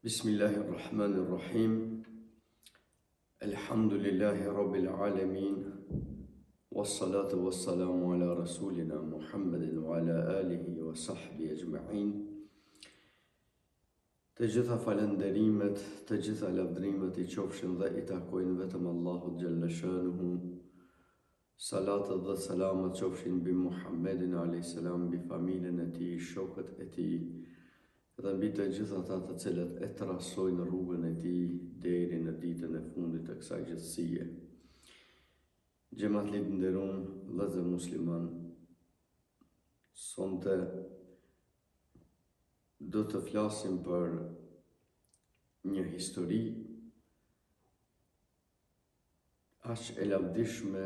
Bismillahirrahmanirrahim. Alhamdulillahi Rabbil Alamin. Wassalatu wassalamu ala rasulina Muhammedin wa ala alihi wa sahbihi ajma'in. Të gjitha falenderimet, të gjitha lavdrimet I qofshin dhe I takojnë vetëm Allahut Gjelle Shanuhu. Salatët dhe salamat qofshin bi Muhammedin a.s. bi familjen e tij, shokët e tij, dhe mbi të gjitha ata të cilët e trasojnë rrugën e tij deri në ditën e fundit të kësaj gjithësie. Xhamatlit nderuar, vëllezër musliman, sonte do të flasim për një histori aq e lavdishme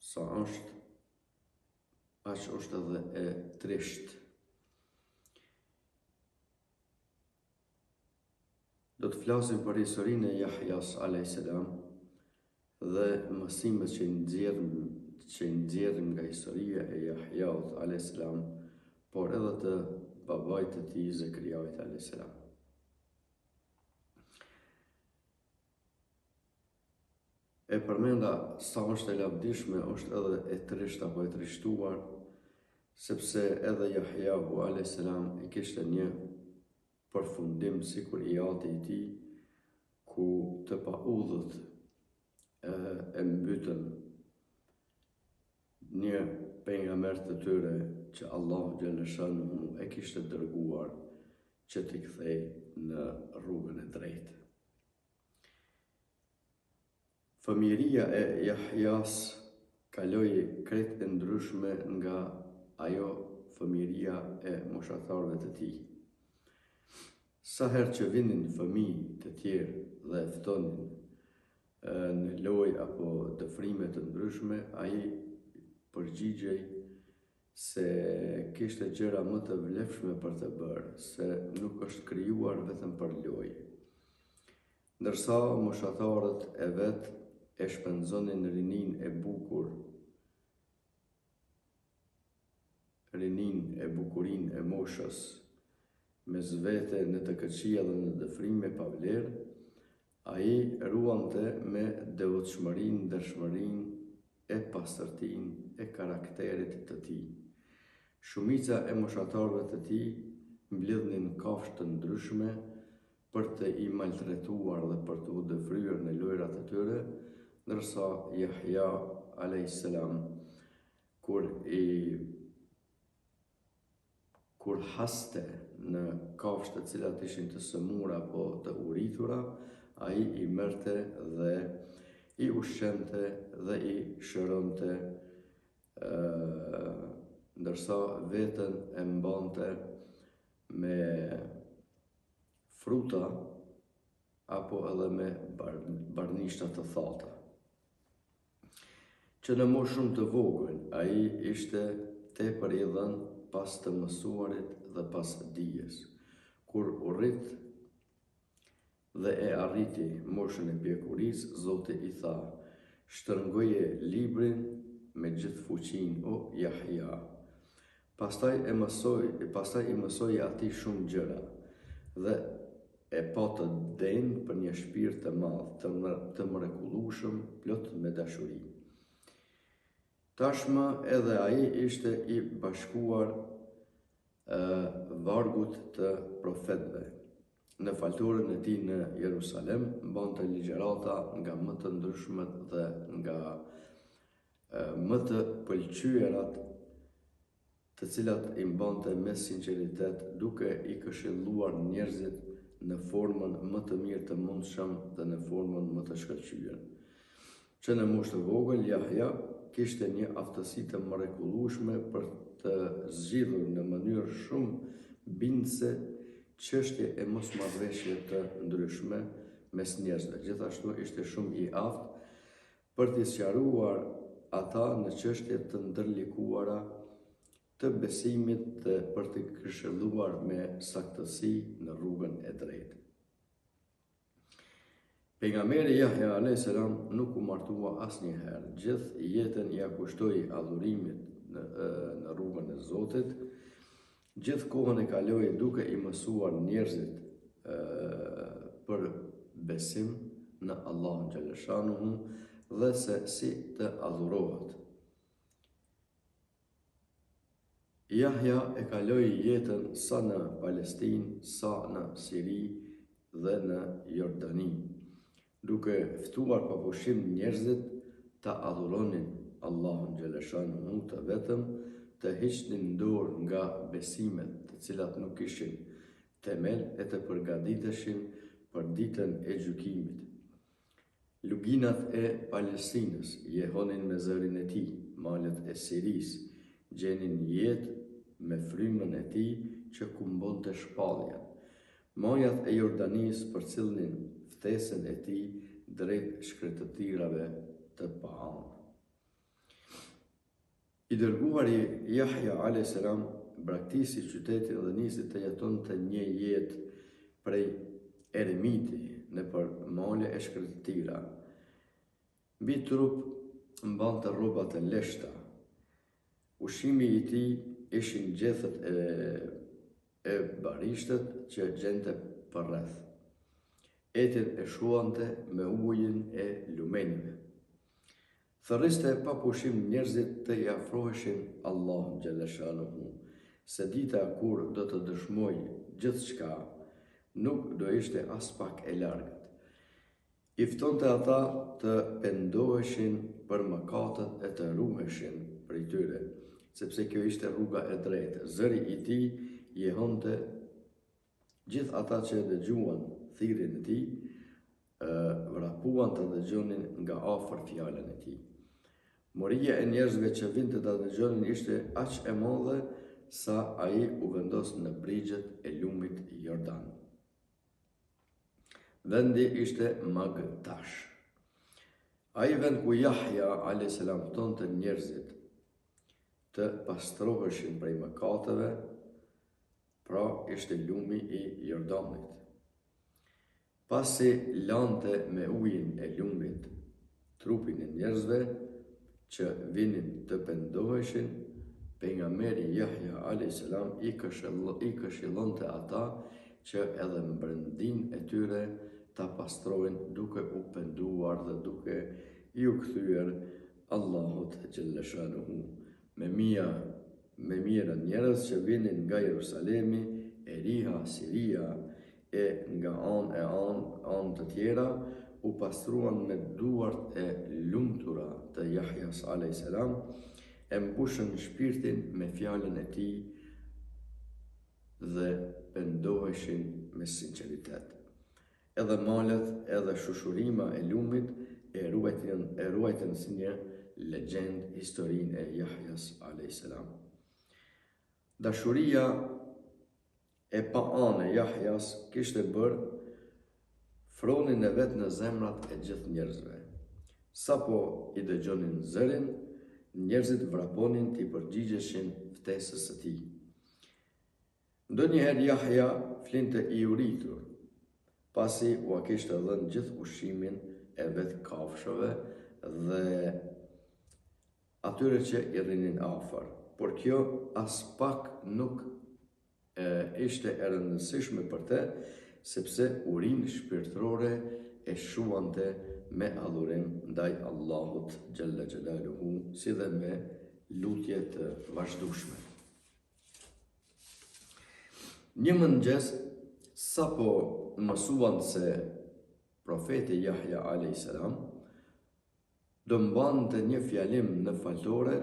sa është, aq është edhe e trisht. Do të flasim për historinë e Jahjas a.s. dhe mësimet që nxjerrim nga historia e Jahjaut a.s. por edhe të babait të tij Zekriait a.s. E përmenda sa është e lavdishme, është edhe e trisht apo e trishtuar, sepse edhe Jahjau a.s. I kishte një përfundim sikur I ati I tij, ku të paudhët e mbytën një pejgamber të tyre që Allahu Gjelle Shanuhu e kishte dërguar që t'i kthej në rrugën e drejtë. Fëmijëria e Jahjas kaloi krejt e ndryshme nga ajo fëmijëria e moshatarëve të tij. Sa herë që vinin fëmijë të tjerë dhe e ftonin në lojë apo të frime të ndryshme, ai përgjigjej se kishte gjëra më të vlefshme për të bërë, se nuk është krijuar vetëm për lojë. Ndërsa moshatarët e vet e shpenzonin rinin e bukur, rinin e bukurin e moshës, mes vete në të këqija dhe në të frime pa vlerë, ai ruante me devotshmërinë, ndershmërinë e pastërtinë e karakterit të tij. Shumica e moshatarëve të tij mbledhnin kafshë të ndryshme për të I maltretuar dhe për të u dëfryer në lojrat e tyre, ndërsa Jahja a.s. kur haste në kafshë të cilat ishin të sëmura apo të uritura, ai I merrte dhe I ushqente dhe I shëronte, ndërsa veten e mbante me fruta apo edhe me barnishta të thata. Që në moshë shumë të vogël, ai ishte tepër I dhënë pas të mësuarit dhe pas dijes. Kur u rrit dhe e arriti moshën e pjekurisë, Zoti I tha: "Shtrëngoje librin me gjithë fuqinë, o Jahja." Pastaj I mësoi atij shumë gjëra dhe e pa të denjë për një shpirt të madh, të mrekullueshëm, plot me dashuri. Tashmë edhe ai ishte I bashkuar vargut të profetëve. Në faltorën e tij në Jerusalem mbante ligjërata nga më të ndryshmet dhe nga më të pëlqyerat, të cilat I mbante me sinqeritet, duke I këshilluar njerëzit në formën më të mirë të mundshëm dhe në formën më të shkëlqyer. Që në moshë të vogël, Jahja kishte një aftësi të mrekullueshme për të zgjidhur në mënyrë shumë bindëse çështje e mosmarrëveshje të ndryshme mes njerëzve. Gjithashtu ishte shumë I aftë për t'i sqaruar ata në çështje të ndërlikuara të besimit dhe për t'i këshilluar me saktësi në rrugën e drejtë. Pejgamberi Jahja a.s. nuk u martua asnjëherë. Gjithë jetën ja kushtoi adhurimit në rrugën e Zotit. Gjithë kohën e kaloi duke I mësuar njerëzit për besim në Allahun xhaleshanuhu dhe se si të adhurohet. Jahja e kaloi jetën sa në Palestinë, sa në Siri dhe në Jordani, duke ftuar pa pushim njerëzit të adhuronin Allahun xhaleshanuhu të vetëm, të hiqnin dorë nga besimet të cilat nuk kishin temel e të përgatiteshin për ditën e gjykimit. Luginat e Palestinës jehonin me zërin e tij, malet e Siris gjenin jetë me frymën e tij që kumbonte shpalljen. Majat e Jordanis përcillnin ftesën e tij drejt shkretëtirave të paanë. I dërguari Jahja a.s. braktisi qytetin dhe nisi të jetonte një jetë prej eremiti nëpër male e shkretëtira. Mbi trup mbante rrobat e leshta. Ushqimi i tij ishin gjethet e barishtet që gjente përreth. Etin e shuante me ujin e lumenjve. Thërriste pa pushim njerëzit të i afroheshin Allahut xhaleshanuhu, se dita kur do të dëshmoj gjithçka nuk do ishte as pak e largët. I ftonte ata të pendoheshin për mëkatet e të ruheshin prej tyre, sepse kjo ishte rruga e drejtë. Zëri i tij jehonte gjithë ata që dëgjuan thirrjen e tij, vrapuan të dëgjonin nga afër fjalën e tij. Moria e njerëzve që vinte ta dëgjonin ishte aq e madhe sa ai u vendos në brigjet e lumit Jordan. Vendi ishte Magtash. Ai vend ku Jahja a.s. ftonte njerëzit të pastroheshin prej mëkateve, pra ishte lumi i Jordanit. Pasi lante me ujin e lumit trupin e njerëzve që vinin të pendoheshin, pejgamberi Jahja a.s. i këshillonte ata që edhe mbrëndin e tyre ta pastrohen duke u penduar dhe duke i u kthyer Allahut xhaleshanuhu. Me mira njerëz që vinin nga Jerusalemi, Eriha, Siria e nga anë të tjera, u pastruan me duart e lumtura të Jahjas a.s. e mbushën shpirtin me fjalën e tij dhe pendoheshin me sinqeritet. Edhe malet edhe shushurima e lumit e ruajtën si një legjend historinë e Jahjas a.s. Dashuria e paanë e Jahjas kishte bërë fronin e vet në zemrat e gjithë njerëzve. Sapo i dëgjonin zërin, njerëzit vraponin t'i përgjigjeshin ftesës së tij. Ndonjëherë Jahja flinte i uritur, pasi ua kishte dhënë gjithë ushqimin e vet kafshëve dhe atyre që i rrinin afër. Por kjo as pak nuk ishte e rëndësishme për te, sepse urinë shpirtërore e shuante me adhurim ndaj Allahut xhalla xhelaluhu, si dhe me lutje të vazhdueshme. Një mëngjes, sapo mësuan se profeti Jahja a.s. do mbante një fjalim në faltore,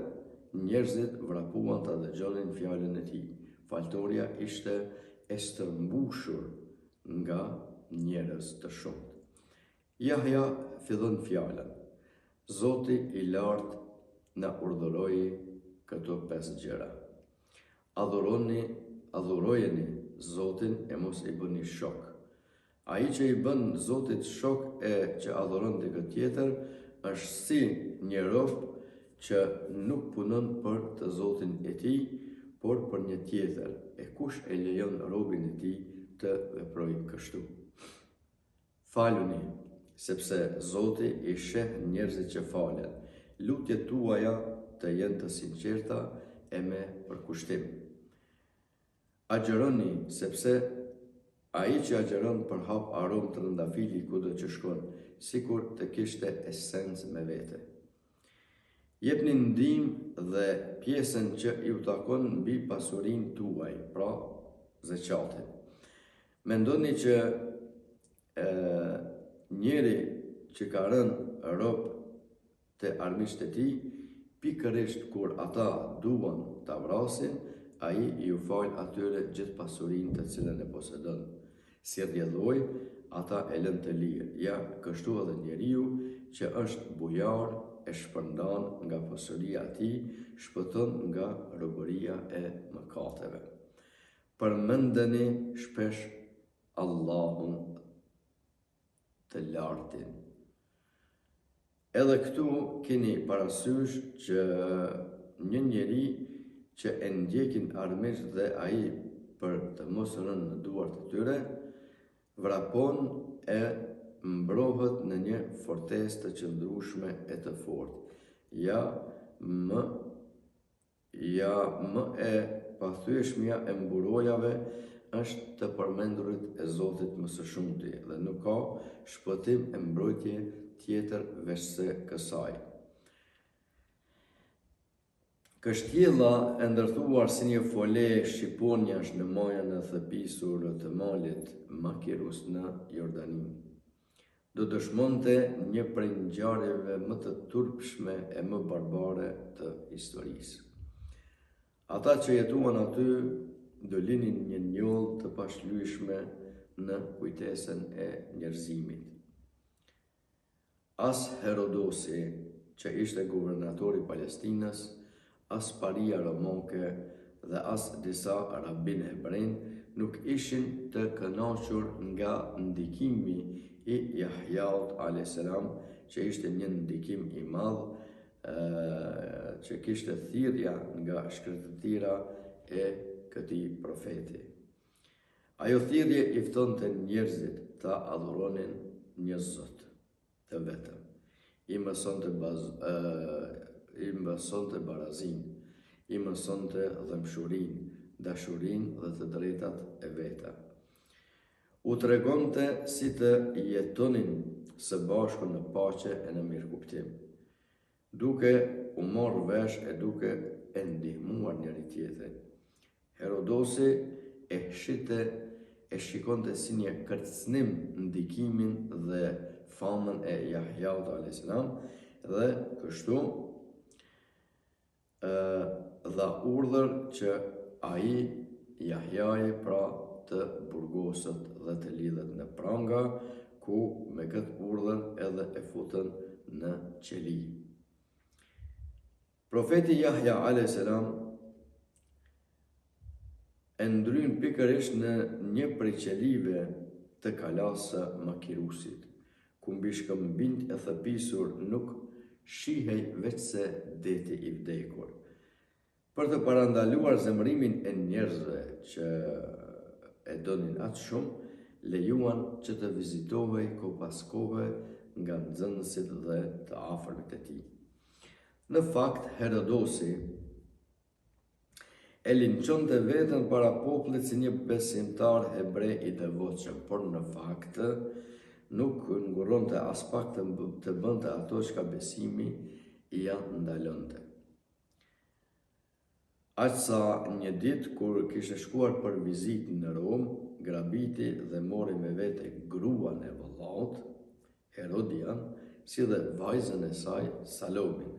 njerëzit vrapuan ta dëgjonin fjalën e tij. Faltoria ishte e stërmbushur nga njerëz të shumt. Jahja fillon fjalën: Zoti i lartë na urdhëroi këto 5 gjëra. Adhurojeni Zotin e mos i bëni shok. Ai që i bën Zotit shok e që adhuron dikë tjetër është si një rob që nuk punon për të Zotin e tij, por për një tjetër, e kush e lejon robin e tij të veprojë kështu. Faluni, sepse Zoti i sheh njerëzit që falen. Lutjet tuaja të jenë të sinqerta e me përkushtim. Agjëroni, sepse Ai që agjeron për hap aromë të rëndafili kudo që shkon, sikur të kishte esencë me vete. Jepni ndihmë dhe pjesën që ju takon mbi pasurinë tuaj, pra zeqatin. Mendoni që njeri që ka rënë rob të armiqtë e tij, pikërisht kur ata duan ta vrasin, ai ju fal atyre gjithë pasurinë të cilën e posedon. Si rrjedhoi, ata e lënë të lirë. Ja, kështu edhe njeriu që është bujar e shpërndan nga pasuria e tij, shpëton nga robëria e mëkateve. Përmendeni shpesh Allahun të lartin. Edhe këtu keni parasysh që një njeri që e ndjekin armiqt dhe ai për të mos rënë në duart e tyre, vrapon e mbrohet në një fortesë të qëndrueshme e të fortë. Ja më e pathyeshmja e mburojave është të përmendurit e Zotit më së shumti dhe nuk ka shpëtim e mbrojtje tjetër veçse kësaj. Kështjella e ndërthuar si një fole shqiponjash në majën e thëpisur të malit Makirus në Jordani, do dëshmonte një prej ngjarjeve më të turpshme e më barbare të historisë. Ata që jetuan aty do linin një njollë të pashlyeshme në kujtesën e njerëzimit. As Herodosi, që ishte guvernatori Palestinës, as paria romake dhe as disa rabinë hebrej nuk ishin të kënaqur nga ndikimi i Jahjaut a.s. që ishte një ndikim i madh që kishte thirrja nga shkretëtira e këtij profeti. Ajo thirrje i ftonte njerëzit ta adhuronin një Zot të vetëm. I mësonte barazinë, i mësonte dëmshurinë, dashurinë dhe të drejtat e veta. U tregonte si të jetonin së bashku në paqe e në mirëkuptim, duke u marrë vesh e duke e ndihmuar njëri tjetrin. Herodosi e shikonte si një kërcënim ndikimin dhe famën e Jahjaut a.s. dhe kështu dha urdhër që ai Jahjai pra të burgoset dhe të lidhet në pranga, ku me këtë urdhër edhe e futën në qeli. Profeti Jahja a.s. e ndryn pikërisht në një prej qelive të kalasë Makirusit, ku mbi shkëmbinjt e thëpisur nuk shihej veçse deti i vdekur. Për të parandaluar zemërimin e njerëzve që e donin atë shumë, lejuan që të vizitohej kohë pas kohe nga nxënësit dhe të afërmit e tij. Në fakt, Herodosi e linçonte veten para popullit si një besimtar hebrej i devotshëm, por në fakt nuk nguronte as pak të bënte ato çka besimi i ja ndalonte. Aq sa një ditë kur kishte shkuar për vizitë në Rom, grabiti dhe mori me vete gruan e vëllaut, Herodian, si dhe vajzën e saj, Salomin.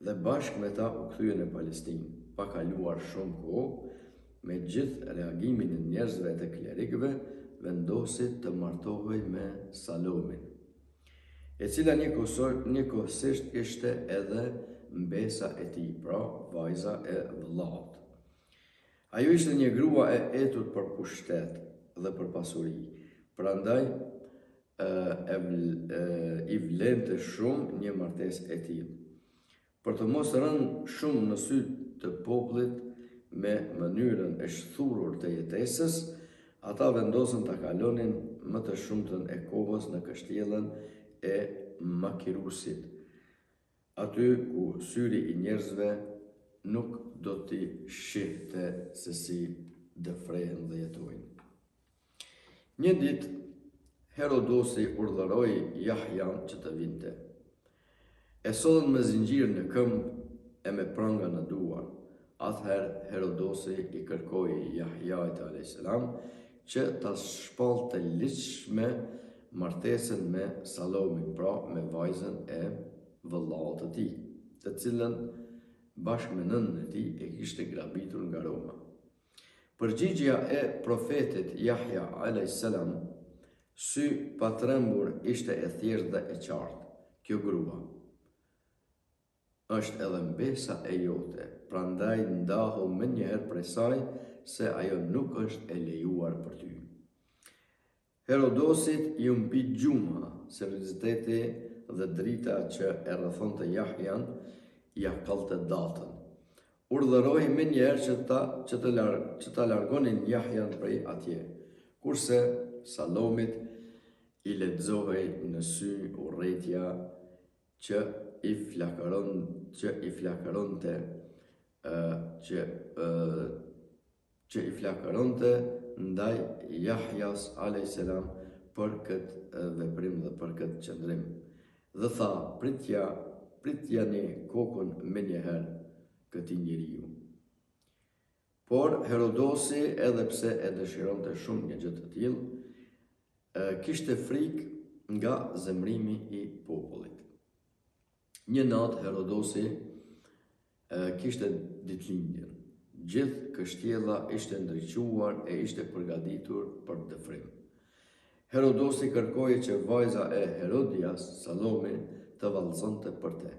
Dhe bashkë me ta u kthye në Palestinë. Pa kaluar shumë kohë, me gjithë reagimin e njerëzve dhe klerikëve, vendosi të martohej me Salomin, e cila njëkohësisht ishte edhe mbesa e tij, pra vajza e vëllaut. Ajo ishte një grua e etur për pushtet dhe për pasuri, prandaj i vlente shumë një martesë e tillë. Për të mos rënë shumë në sy të popullit me mënyrën e shthurur të jetesës, ata vendosën ta kalonin më të shumtën e kohës në kështjellën e Makirusit, aty ku syri i njerëzve nuk do t'i shihte se si dëfrehen dhe jetojnë. Një ditë, Herodosi urdhëroi Jahjan që të vinte. E sollën me zinxhir në këmbë e me pranga në duar. Atëherë Herodosi i kërkoi Jahjait a.s. që ta shpallte ligjshme martesën me Salomin, pra me vajzën e vëllaut të tij, të cilën bashkë me nënën e tij e kishte grabitur nga Roma. Përgjigjja e profetit Jahja a.s. sy pa trembur ishte e thjeshtë dhe e qartë. Kjo grua është edhe mbesa e jote, prandaj ndahu menjëherë prej saj, se ajo nuk është e lejuar për ty. Herodosit i mbi gjuma, serioziteti dhe drita që e rrethonte Jahjan ja kallte datën. Urdhëroi menjëherë që ta largonin Jahjan prej atje, kurse Salomit i lexohej në sy urrëtia që i flakëronte ndaj Jahjas a.s. për këtë veprim dhe për këtë qëndrim. Dhe tha, pritjani kokën menjëherë këtij njeriu. Por Herodosi, edhe pse e dëshironte shumë një gjë të tillë, kishte frikë nga zemrimi i popullit. Një natë Herodosi kishte ditëlindjen. Gjithë kështjella ishte ndriçuar e ishte përgatitur për dëfrim. Herodosi kërkoi që vajza e Herodias, Salome, të vallëzonte për te.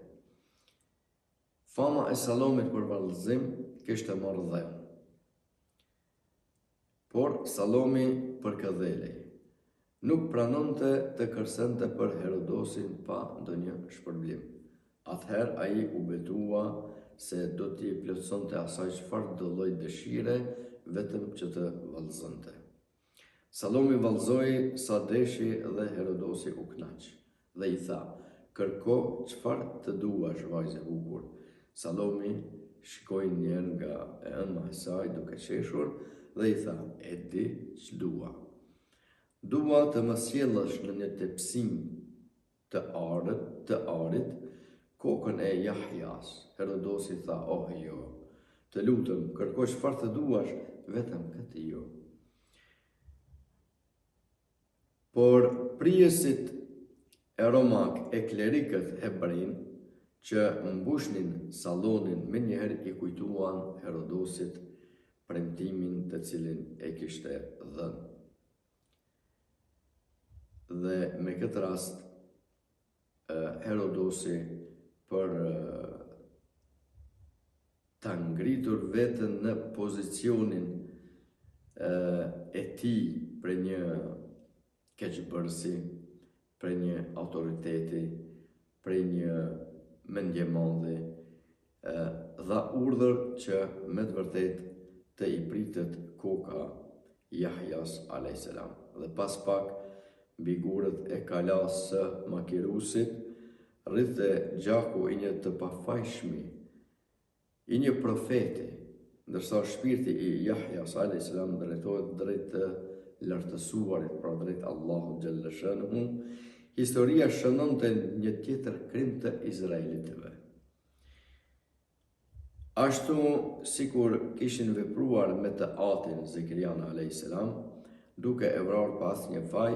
Fama e Salomit për vallëzim kishte marrë dhënë. Por Salomi përkëdhelej. Nuk pranonte të kërcente për Herodosin pa ndonjë shpërblim. Atëherë ai u betua se do t'i plotësonte asaj çfarë do lloj dëshire, vetëm që të vallëzonte. Salomi vallëzoi sa deshi dhe Herodosi u kënaq dhe i tha: "Kërko çfarë të duash, vajzë e bukur." Salomi shikoi njerë nga ëma e saj duke qeshur dhe i tha: "E di ç'dua. Dua të më sjellësh në një tepsim të arit kokën e Jahjas." Herodosi tha: "Oh jo, të lutem, kërko çfarë të duash, vetëm këtë jo." Por prijesit e Romak e klerikët hebrin që mbushnin sallonin menjëherë i kujtuan Herodosit premtimin të cilin e kishte dhënë. Dhe me këtë rast Herodosi, për ta ngritur veten në pozicionin e tij për një keqbërësi, për një autoriteti, për një mendjemadhi, dha urdhër që me të vërtet të i pritet koka Jahjas a.s. Dhe pas pak mbi gurët e kalas së makirusit rrithte gjaku i një të pafajshmi, i një profeti, ndërsa shpirti i Jahjas a.s. drejtohet drejt të lartësuarit, pra drejt Allahut xhalla shanuhu. Historia shënonte një tjetër krim të izraelitëve. Ashtu sikur kishin vepruar me të atin Zekerian a.s. duke e vrarë pas një faj,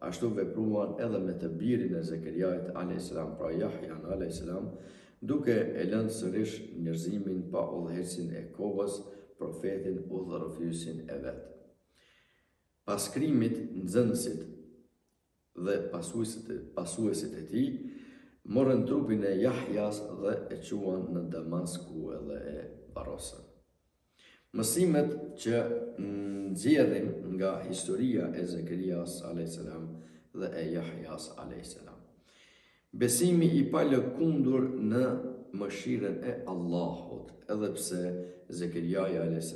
ashtu vepruan edhe me të birin e Zekeriait a.s. pra Jahjan a.s. duke e lënë sërish njerëzimin pa udhëhecin e kohës, profetin udhërofysin e vet. Pas krimit, nxënësit dhe pasuesit e tij morën trupin e Jahjas dhe e quan në Damasku edhe e varrosën. Mësimet që nxjerrim nga historia e Zekerias a.s. dhe e Jahjas a.s. Besimi i palëkundur në mëshirën e Allahut, edhe pse Zekeriaja a.s.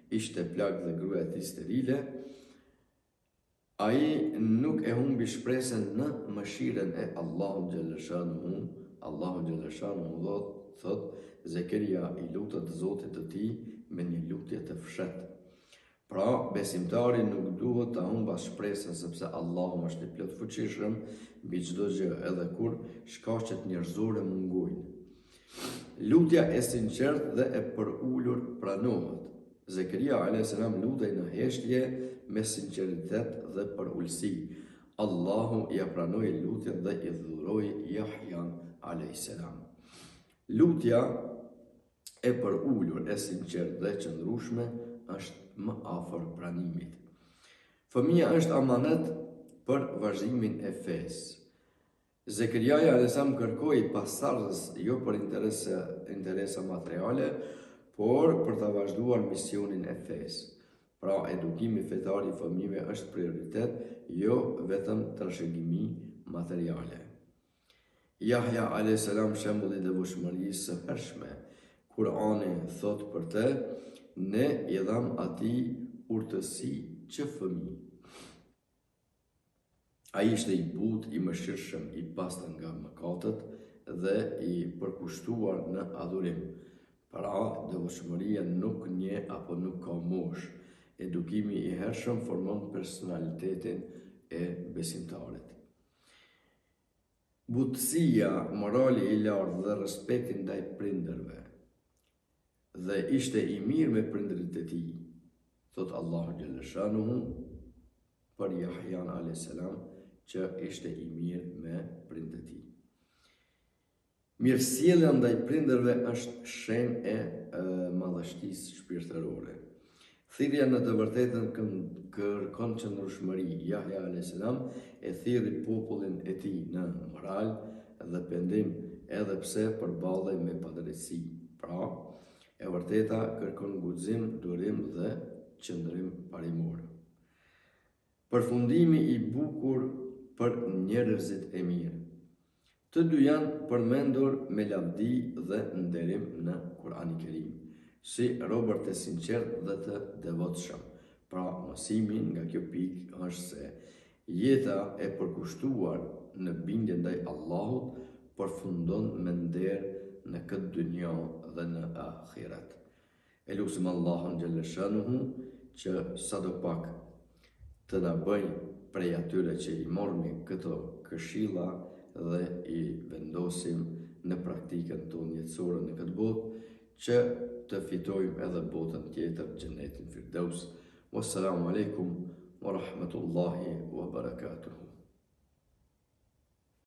ishte plagë dhe gruaja e tij sterile, ai nuk e humbi shpresën në mëshirën e Allahut xhalla shanuhu. Allahu xhalla shanuhu thot: Zekeria i lutët Zotit të tij me një lutje të fshehtë. Pra, besimtari nuk duhet ta humbas shpresën sepse Allahu është i plot fuqishëm mbi çdo gjë, edhe kur shkaqet njerëzore mungojnë. Lutja e sinqertë dhe e përulur pranohet. Zekaria a.s. lutej në heshtje me sinqeritet dhe për ulësi. Allahu ja pranoi lutjen dhe i dhuroi Yahyan a.s. Lutja e përulur, e sinqertë dhe qëndrueshme është më afër pranimit. Fëmia është amanet për vazhdimin e fesë. Zekaria a.s. kërkoi pasardhës jo për interesa materiale, por për të vazhduar misionin e fesë. Pra, edukimi fetar i fëmijëve është prioritet, jo vetëm trashëgimi materiale. Yahya a.s. shembulli i devotshmërisë së hershme. Kurani thot për të, ne i dham atij urtësi që fëmijë. Ai ishte i butë, i mëshirshëm, i pastër nga mëkatet dhe i përkushtuar në adhurim. Pra, devotshmëria nuk nje apo nuk ka moshë. Edukimi i hershëm formon personalitetin e besimtarit. Butësia, morali i lartë dhe respekti ndaj prindërve. Dhe ishte i mirë me prindërit e tij, thot Allahu xhalla shanuhu për Yahyan a.s. që ishte i mirë me prindërit e tij. Mirësjellja ndaj prindërve është shenjë e madhështisë shpirtërore. Thirrja në të vërtetën kërkon qëndrueshmëri. Yahya a.s. e thirri popullin e tij në moral dhe pendim, edhe pse përballej me padrejtësi. Pra, e vërteta kërkon guxim, durim dhe qëndrim parimor. Përfundimi i bukur për njerëzit e mirë. Të dy janë përmendur me lavdi dhe nderim në Kur'anin e Kerim, si robër të sinqertë dhe të devotshëm. Pra, mësimi nga kjo pikë është se jeta e përkushtuar në bindje ndaj Allahut përfundon me nder në këtë dynjë dhe në ahiret. E lutim Allahun xhalla shanuhu që sadopak të na bëj prej atyre që i mormi këto këshilla dhe i vendosim në praktikën tonë jetësore në këtë botë, që të fitojmë edhe botën tjetër, xhenetin Firdaus. Wassalamu alaikum wa rahmatullahi wa barakatuhu.